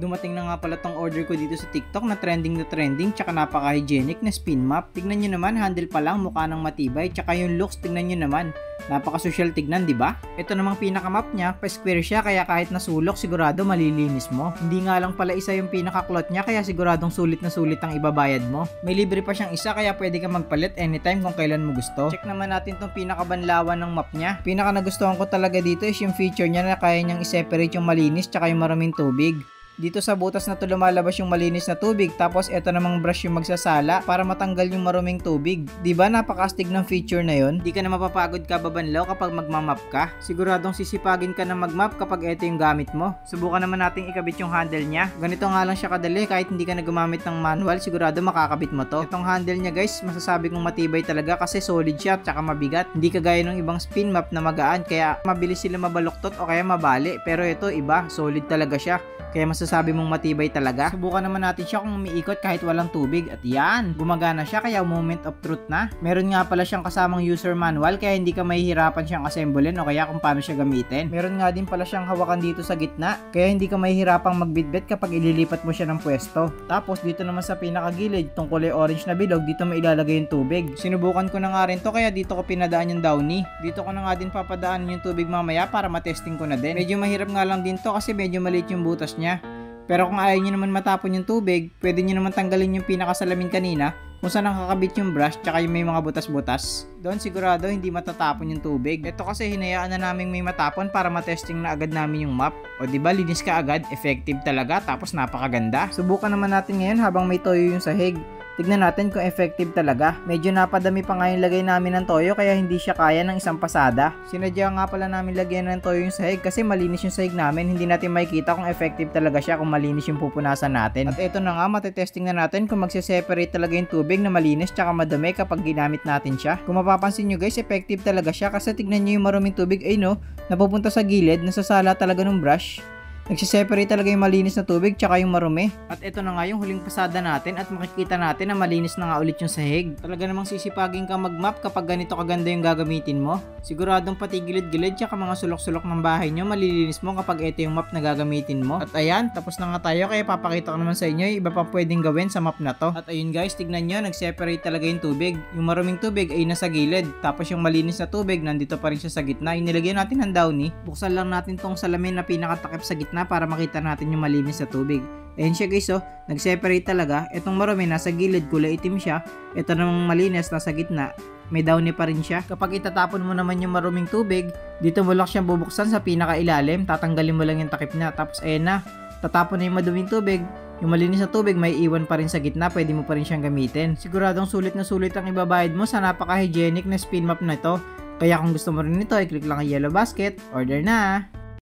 Dumating na nga pala tong order ko dito sa TikTok na trending tsaka napaka-hygienic na spin mop. Tignan nyo naman, handle pa lang, mukha nang matibay, tsaka yung looks tignan nyo naman. Napaka-social tignan, di ba? Ito namang pinaka-mop niya, pa-square siya kaya kahit nasulok sigurado malilinis mo. Hindi nga lang pala isa yung pinaka-cloth niya kaya siguradong sulit na sulit ang ibabayad mo. May libre pa siyang isa kaya pwede ka magpalit anytime kung kailan mo gusto. Check naman natin tong pinaka-banlawan ng mop niya. Pinaka-nagustuhan ko talaga dito is yung feature niya na kaya niyang i-separate yung malinis tsaka yung maraming tubig. Dito sa butas na to lumalabas yung malinis na tubig, tapos eto namang brush yung magsasala para matanggal yung maruming tubig. Diba napakastig ng feature na yon? Di ka na mapapagod ka babanlaw kapag magmamap ka. Siguradong sisipagin ka na magmap kapag eto yung gamit mo. Subukan naman nating ikabit yung handle niya. Ganito nga lang siya kadali, kahit hindi ka na gumamit ng manual, sigurado makakabit mo to. Itong handle niya guys, masasabi kong matibay talaga kasi solid siya at saka mabigat. Hindi kagaya ng ibang spin mop na magaan kaya mabilis sila mabaluktot o kaya mabali. Pero ito iba, solid talaga siya. Kaya masasabi mong matibay talaga. Subukan naman natin siya kung umiikot kahit walang tubig. At yan, gumagana siya kaya moment of truth na. Meron nga pala siyang kasamang user manual kaya hindi ka mahihirapan siyang assemblein o kaya kung paano siya gamitin. Meron nga din pala siyang hawakan dito sa gitna kaya hindi ka mahihirapang magbitbit kapag ililipat mo siya ng pwesto. Tapos dito naman sa pinakagilid, itong kulay orange na bilog, dito may ilalagay yung tubig. Sinubukan ko na nga rin to kaya dito ko pinadaan yung downy. Dito ko na nga din papadaan yung tubig mamaya para matesting ko na din. Medyo mahirap nga lang din to kasi medyo maliit yung butas niya. Pero kung ayaw nyo naman matapon yung tubig, pwede nyo naman tanggalin yung pinakasalamin kanina kung saan nakakabit yung brush tsaka yung may mga butas-butas. Doon sigurado hindi matatapon yung tubig. Ito kasi hinayaan na namin may matapon para matesting na agad namin yung mop. O diba linis ka agad, effective talaga tapos napakaganda. Subukan naman natin ngayon habang may toyo yung sahig. Tignan natin kung effective talaga. Medyo napadami pa nga yung lagay namin ng toyo kaya hindi siya kaya ng isang pasada. Sinadya nga pala namin lagyan ng toyo yung sahig kasi malinis yung sahig namin. Hindi natin makikita kung effective talaga siya kung malinis yung pupunasan natin. At ito na nga, matetesting na natin kung magse-separate talaga yung tubig na malinis tsaka madumi kapag ginamit natin siya. Kung mapapansin nyo guys, effective talaga siya kasi tignan nyo yung maruming tubig ay no, napupunta sa gilid, nasasala talaga ng brush. Nagsiseparate talaga yung malinis na tubig tsaka yung marumi. At ito na nga yung huling pasada natin at makikita natin na malinis na nga ulit yung sahig. Talaga namang sisipagin ka mag-mop kapag ganito kaganda yung gagamitin mo. Siguradong pati gilid-gilid tsaka mga sulok-sulok ng bahay nyo malilinis mo kapag ito yung mop na gagamitin mo. At ayan, tapos na nga tayo kaya papakita ko naman sa inyo yung iba pa pwedeng gawin sa mop na to. At ayun guys, tignan nyo, nag-separate talaga yung tubig. Yung maruming tubig ay nasa gilid. Tapos yung malinis na tubig nandito pa rin siya sa gitna. Yung nilagyan natin ng downy. Buksan lang natin tong salamin na pinakatakip sa gitna para makita natin yung malinis na tubig. Ayan siya guys, oh, nag-separate talaga. Itong marumi nasa gilid, kulay itim siya. Ito namang malinis nasa gitna, may downy pa rin siya. Kapag itatapon mo naman yung maruming tubig, dito mo lang siyang bubuksan sa pinakailalim, tatanggalin mo lang yung takip niya. Tapos ayan na, tatapon na yung maduming tubig. Yung malinis na tubig may iwan pa rin sa gitna, pwede mo pa rin siyang gamitin. Siguradong sulit na sulit ang ibabayad mo sa napaka-hygienic na spin mop na ito. Kaya kung gusto mo rin ito, i-click lang ang yellow basket, order na!